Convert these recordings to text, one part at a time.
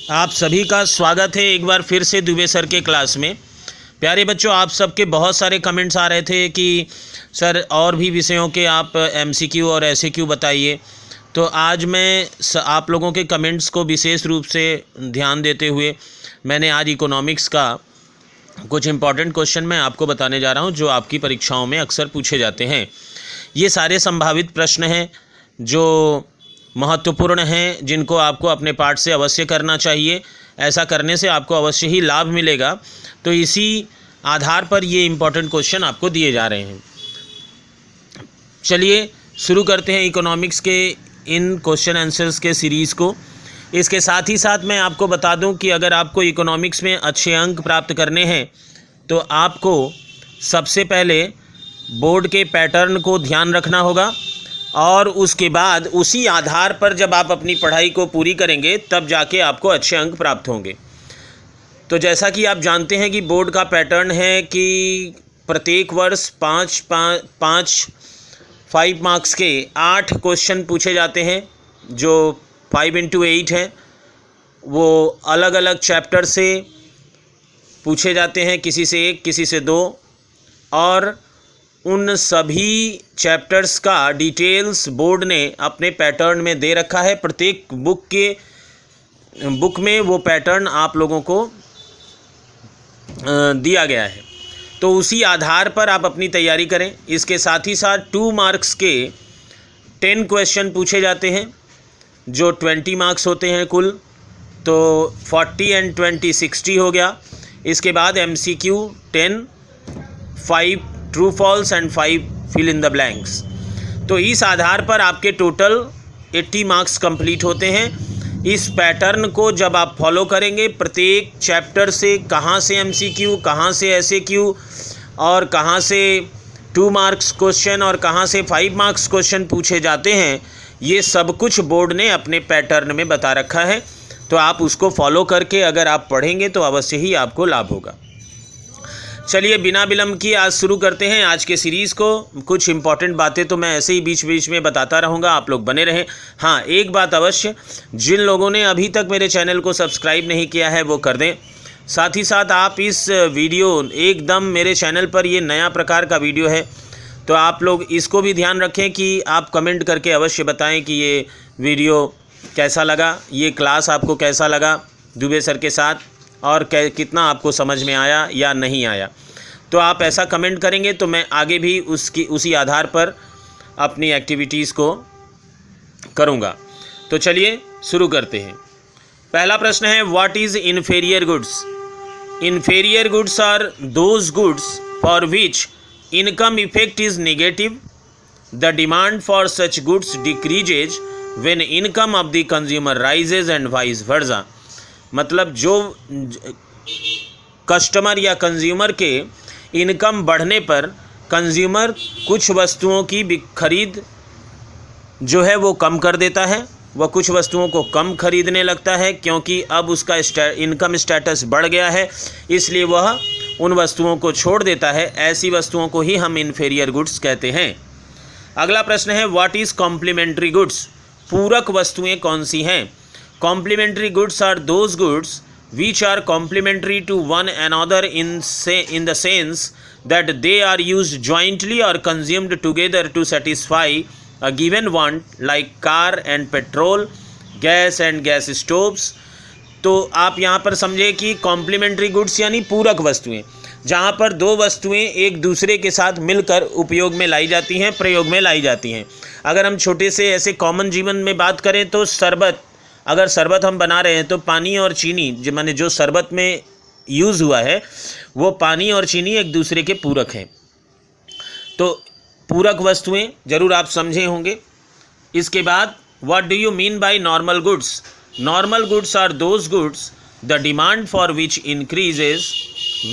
आप सभी का स्वागत है एक बार फिर से दुबे सर के क्लास में। प्यारे बच्चों, आप सबके बहुत सारे कमेंट्स आ रहे थे कि सर और भी विषयों के आप एमसीक्यू और एसएक्यू बताइए। तो आज मैं आप लोगों के कमेंट्स को विशेष रूप से ध्यान देते हुए मैंने आज इकोनॉमिक्स का कुछ इम्पॉर्टेंट क्वेश्चन मैं आपको बताने जा रहा हूं, जो आपकी परीक्षाओं में अक्सर पूछे जाते हैं। ये सारे संभावित प्रश्न हैं जो महत्वपूर्ण हैं, जिनको आपको अपने पाठ से अवश्य करना चाहिए। ऐसा करने से आपको अवश्य ही लाभ मिलेगा। तो इसी आधार पर ये इम्पोर्टेंट क्वेश्चन आपको दिए जा रहे हैं। चलिए शुरू करते हैं इकोनॉमिक्स के इन क्वेश्चन आंसर्स के सीरीज़ को। इसके साथ ही साथ मैं आपको बता दूं कि अगर आपको इकोनॉमिक्स में अच्छे अंक प्राप्त करने हैं तो आपको सबसे पहले बोर्ड के पैटर्न को ध्यान रखना होगा, और उसके बाद उसी आधार पर जब आप अपनी पढ़ाई को पूरी करेंगे तब जाके आपको अच्छे अंक प्राप्त होंगे। तो जैसा कि आप जानते हैं कि बोर्ड का पैटर्न है कि प्रत्येक वर्ष 5 मार्क्स के 8 क्वेश्चन पूछे जाते हैं, जो 5 into 8 हैं। वो अलग अलग चैप्टर से पूछे जाते हैं, किसी से 1 किसी से 2, और उन सभी चैप्टर्स का डिटेल्स बोर्ड ने अपने पैटर्न में दे रखा है। प्रत्येक बुक में वो पैटर्न आप लोगों को दिया गया है। तो उसी आधार पर आप अपनी तैयारी करें। इसके साथ ही साथ 2 मार्क्स के 10 क्वेश्चन पूछे जाते हैं, जो 20 मार्क्स होते हैं कुल। तो 40 and 20 60 हो गया। इसके बाद MCQ 10, 5 true false and 5 fill in the blanks. तो इस आधार पर आपके टोटल 80 मार्क्स कंप्लीट होते हैं। इस पैटर्न को जब आप फॉलो करेंगे, प्रत्येक चैप्टर से कहाँ से MCQ, कहाँ से SAQ, और कहाँ से 2 मार्क्स क्वेश्चन और कहाँ से 5 मार्क्स क्वेश्चन पूछे जाते हैं, ये सब कुछ बोर्ड ने अपने पैटर्न में बता रखा है। तो आप उसको फॉलो करके अगर आप पढ़ेंगे तो अवश्य ही आपको लाभ होगा। चलिए बिना विलंब किए आज शुरू करते हैं आज के सीरीज़ को। कुछ इंपॉर्टेंट बातें तो मैं ऐसे ही बीच बीच में बताता रहूँगा, आप लोग बने रहें। हाँ, एक बात अवश्य, जिन लोगों ने अभी तक मेरे चैनल को सब्सक्राइब नहीं किया है वो कर दें। साथ ही साथ आप इस वीडियो एकदम मेरे चैनल पर ये नया प्रकार का वीडियो है, तो आप लोग इसको भी ध्यान रखें कि आप कमेंट करके अवश्य बताएँ कि ये वीडियो कैसा लगा, ये क्लास आपको कैसा लगा दुबे सर के साथ, और कितना आपको समझ में आया या नहीं आया। तो आप ऐसा कमेंट करेंगे तो मैं आगे भी उसी आधार पर अपनी एक्टिविटीज़ को करूँगा। तो चलिए शुरू करते हैं। पहला प्रश्न है, what is inferior goods? Inferior goods are those goods for which income effect is negative. The demand for such goods decreases when income of the consumer rises and vice versa. मतलब जो कस्टमर या consumer के income बढ़ने पर consumer कुछ वस्तुओं की खरीद जो है वो कम कर देता है, वह कुछ वस्तुओं को कम खरीदने लगता है, क्योंकि अब उसका इनकम स्टेटस बढ़ गया है, इसलिए वह उन वस्तुओं को छोड़ देता है। ऐसी वस्तुओं को ही हम इन्फेरियर गुड्स कहते हैं। अगला प्रश्न है, व्हाट इज़ कॉम्प्लीमेंट्री गुड्स? पूरक वस्तुएं कौन सी हैं? Complementary goods are those goods which are complementary to one another in the sense that they are used jointly or consumed together to satisfy a given want, like car and petrol, gas and gas stoves. तो आप यहाँ पर समझे कि complementary goods यानी पूरक वस्तुएं, जहाँ पर 2 वस्तुएं एक दूसरे के साथ मिलकर उपयोग में लाई जाती हैं, प्रयोग में लाई जाती हैं। अगर हम छोटे से ऐसे कॉमन जीवन में बात करें तो अगर शरबत हम बना रहे हैं तो पानी और चीनी माने जो शरबत में यूज़ हुआ है वो पानी और चीनी एक दूसरे के पूरक हैं। तो पूरक वस्तुएं ज़रूर आप समझे होंगे। इसके बाद, what do you mean by normal goods? Normal goods are those goods the demand for which increases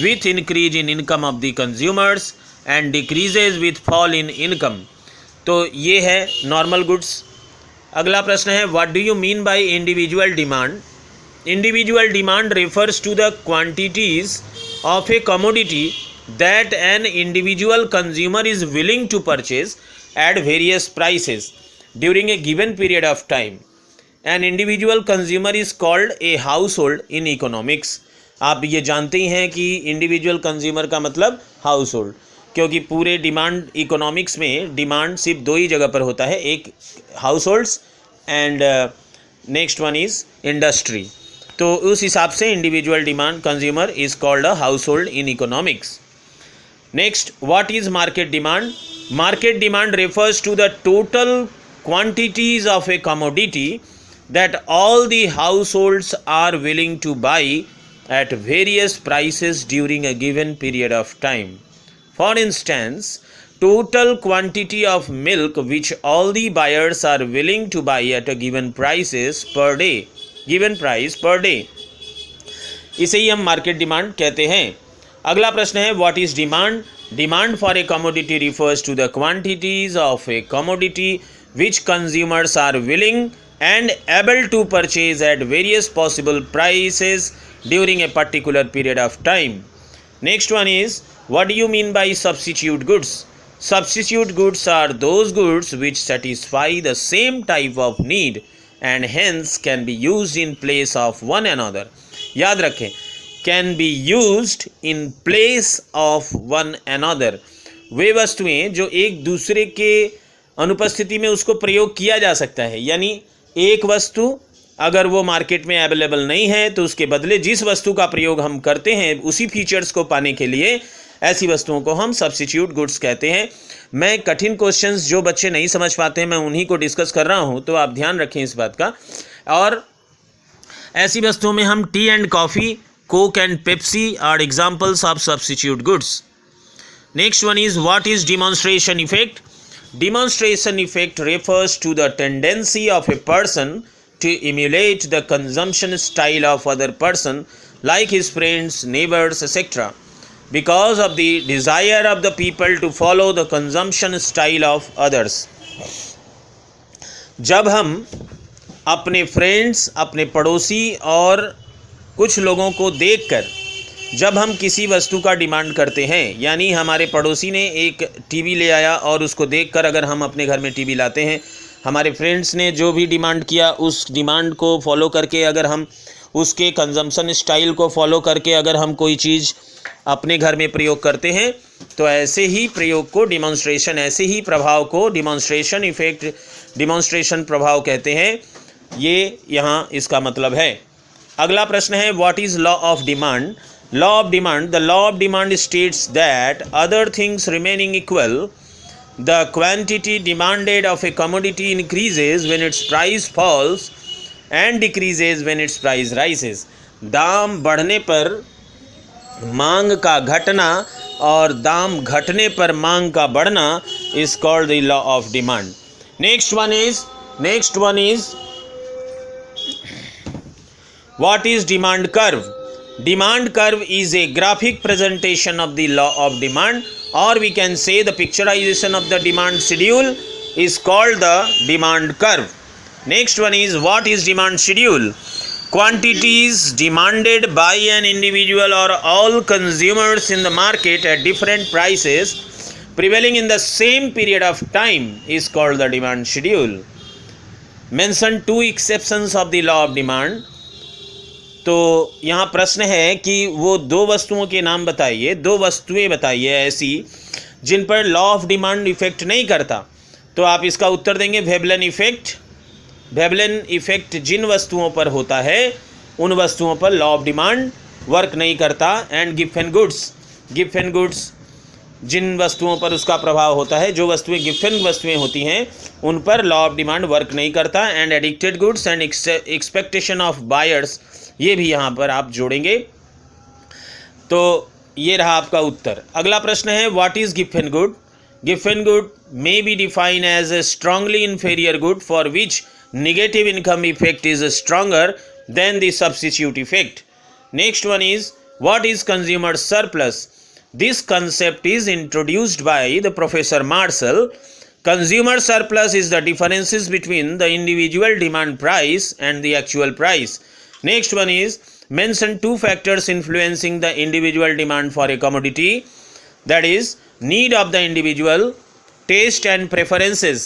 with increase in income of the consumers and decreases with fall in income. तो ये है नॉर्मल गुड्स। अगला प्रश्न है, what do you mean by individual demand? Individual demand refers to the quantities of a commodity that an individual consumer is willing to purchase at various prices during A given period of time. N individual consumer is called a house hold in economics. आप ये जानते ही हैं कि individual consumer का मतलब house hold, क्योंकि पूरे demand economics में डिमांड सिर्फ दो ही जगह पर होता है, एक house holds and next one is industry. तो उस हिसाब से individual demand consumer is called a house hold in economics. Next, what is market demand? Market demand refers to the total quantities of a commodity that all the households are willing to buy at various prices during a given period of time. For instance, total quantity of milk which all the buyers are willing to buy at a given price per day. इसे ही हम market demand कहते हैं। अगला प्रश्न है, what is demand? Demand for a commodity refers to the quantities of a commodity which consumers are willing and able to purchase at various possible prices during a particular period of time. Next one is, what do you mean by substitute goods? Substitute goods are those goods which satisfy the same type of need and hence can be used in place of one another. याद रखें, can be used in place of one another, वे वस्तुएं जो एक दूसरे के अनुपस्थिति में उसको प्रयोग किया जा सकता है। यानी एक वस्तु अगर वो मार्केट में अवेलेबल नहीं है तो उसके बदले जिस वस्तु का प्रयोग हम करते हैं उसी फीचर्स को पाने के लिए, ऐसी वस्तुओं को हम सब्स्टिट्यूट गुड्स कहते हैं। मैं कठिन क्वेश्चंस जो बच्चे नहीं समझ पाते हैं मैं उन्हीं को डिस्कस कर रहा हूं, तो आप ध्यान रखें इस बात का। और ऐसी वस्तुओं में हम T and coffee, Coke and Pepsi are examples of substitute goods. Next one is, what is demonstration effect? Demonstration effect refers to the tendency of a person to emulate the consumption style of other person like his friends, neighbors, etc. because of the desire of the people to follow the consumption style of others. जब हम अपने friends, अपने पड़ोसी और कुछ लोगों को देखकर जब हम किसी वस्तु का डिमांड करते हैं, यानी हमारे पड़ोसी ने एक टीवी ले आया और उसको देखकर अगर हम अपने घर में टीवी लाते हैं, हमारे फ्रेंड्स ने जो भी डिमांड किया उस डिमांड को फॉलो करके अगर हम उसके कंजम्पशन स्टाइल को फॉलो करके अगर हम कोई चीज़ अपने घर में प्रयोग करते हैं, तो ऐसे ही प्रयोग को डिमॉन्स्ट्रेशन, ऐसे ही प्रभाव को डिमॉन्स्ट्रेशन इफेक्ट, डिमॉन्स्ट्रेशन प्रभाव कहते हैं। ये यहाँ इसका मतलब है। अगला प्रश्न है, what is law of demand? Law of demand, the law of demand states that other things remaining equal the quantity demanded of a commodity increases when it's price falls and decreases when it's price rises. दाम बढ़ने पर मांग का घटना और दाम घटने पर मांग का बढ़ना is called the law of demand. Next one is what is demand curve? Demand curve is a graphic presentation of the law of demand, or we can say the picturization of the demand schedule is called the demand curve. Next one is, what is demand schedule? Quantities demanded by an individual or all consumers in the market at different prices prevailing in the same period of time is called the demand schedule. Mention two exceptions of the law of demand. तो यहाँ प्रश्न है कि वो दो वस्तुओं के नाम बताइए, दो वस्तुएं बताइए ऐसी जिन पर लॉ ऑफ डिमांड इफेक्ट नहीं करता। तो आप इसका उत्तर देंगे वेबलन इफेक्ट। वेबलन इफेक्ट जिन वस्तुओं पर होता है उन वस्तुओं पर लॉ ऑफ डिमांड वर्क नहीं करता। एंड गिफ्ट एंड गुड्स जिन वस्तुओं पर उसका प्रभाव होता है, जो वस्तुएं गिफ्ट वस्तुएं होती हैं उन पर लॉ ऑफ डिमांड वर्क नहीं करता। And addicted goods and expectation of buyers, ये भी यहाँ पर आप जोड़ेंगे। तो ये रहा आपका उत्तर। अगला प्रश्न है, what is gift and good? Gift and good may be defined as a strongly inferior good for which negative income effect is stronger then the substitute effect. Next one is, what is consumer surplus? This concept is introduced by the professor martial. Consumer surplus is the differences between the individual demand price and the actual price. Next one is, mention two factors influencing the individual demand for a commodity, that is need of the individual, taste and preferences.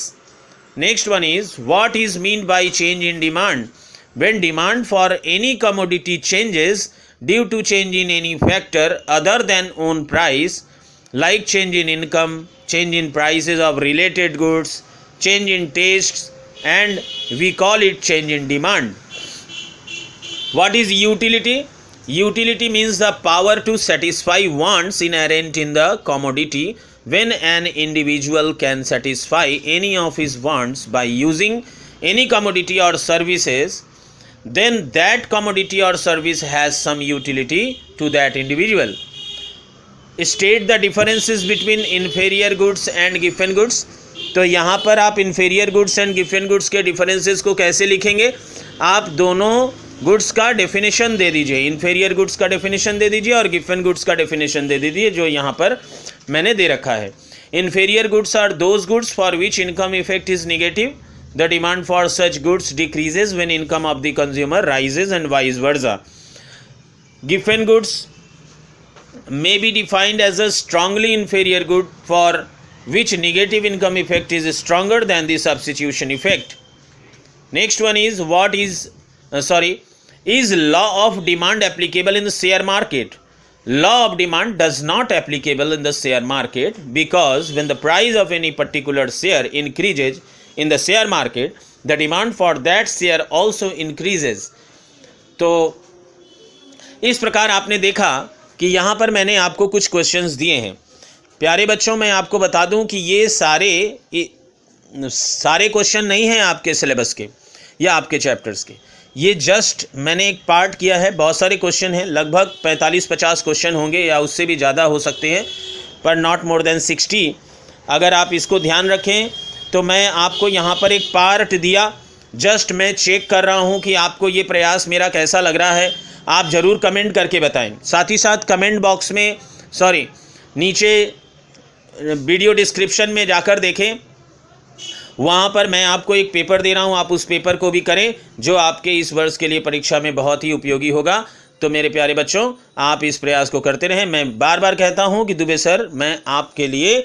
Next one is, what is meant by change in demand? When demand for any commodity changes due to change in any factor other than own price, like change in income, change in prices of related goods, change in tastes, and we call it change in demand. What is utility? Utility means the power to satisfy wants inherent in the commodity. When an individual can satisfy any of his wants by using any commodity or services, then that commodity or service has some utility to that individual. State the differences between inferior goods and given goods. तो यहाँ पर आप inferior goods and given goods के differences को कैसे लिखेंगे? आप दोनों गुड्स का डेफिनेशन दे दीजिए, इन्फेरियर गुड्स का डेफिनेशन दे दीजिए और गिवन गुड्स का डेफिनेशन दे दीजिए जो यहाँ पर मैंने दे रखा है. Inferior goods are those goods for which income effect is negative. The demand for such goods decreases when income of the consumer rises and vice versa. गिवन goods may be defined as a strongly inferior good for which negative income effect is stronger than the substitution effect. Next one is, what is is law of demand applicable in the share market? Law of demand does not applicable in the share market because when the price of any particular share increases in the share market, the demand for that share also increases. तो इस प्रकार आपने देखा कि यहाँ पर मैंने आपको कुछ क्वेश्चंस दिए हैं. प्यारे बच्चों, मैं आपको बता दूं कि ये सारे क्वेश्चन नहीं हैं आपके सिलेबस के या आपके चैप्टर्स के. ये जस्ट मैंने एक पार्ट किया है. बहुत सारे क्वेश्चन हैं, लगभग 45-50 क्वेश्चन होंगे या उससे भी ज़्यादा हो सकते हैं, पर नॉट मोर देन 60. अगर आप इसको ध्यान रखें तो मैं आपको यहाँ पर एक पार्ट दिया. जस्ट मैं चेक कर रहा हूँ कि आपको ये प्रयास मेरा कैसा लग रहा है. आप ज़रूर कमेंट करके बताएं. साथ ही साथ कमेंट बॉक्स में नीचे वीडियो डिस्क्रिप्शन में जाकर देखें, वहाँ पर मैं आपको एक पेपर दे रहा हूँ. आप उस पेपर को भी करें जो आपके इस वर्ष के लिए परीक्षा में बहुत ही उपयोगी होगा. तो मेरे प्यारे बच्चों, आप इस प्रयास को करते रहें. मैं बार बार कहता हूँ कि दुबे सर, मैं आपके लिए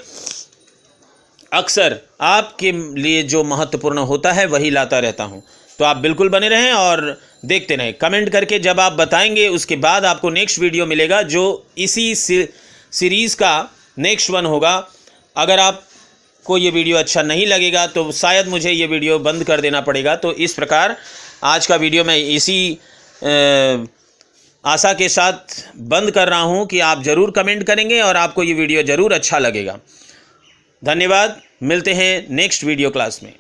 अक्सर आपके लिए जो महत्वपूर्ण होता है वही लाता रहता हूँ. तो आप बिल्कुल बने रहें और देखते रहें. कमेंट करके जब आप बताएंगे उसके बाद आपको नेक्स्ट वीडियो मिलेगा जो इसी सीरीज़ का नेक्स्ट वन होगा. अगर आपको ये वीडियो अच्छा नहीं लगेगा तो शायद मुझे ये वीडियो बंद कर देना पड़ेगा. तो इस प्रकार आज का वीडियो मैं इसी आशा के साथ बंद कर रहा हूँ कि आप ज़रूर कमेंट करेंगे और आपको ये वीडियो ज़रूर अच्छा लगेगा. धन्यवाद. मिलते हैं नेक्स्ट वीडियो क्लास में.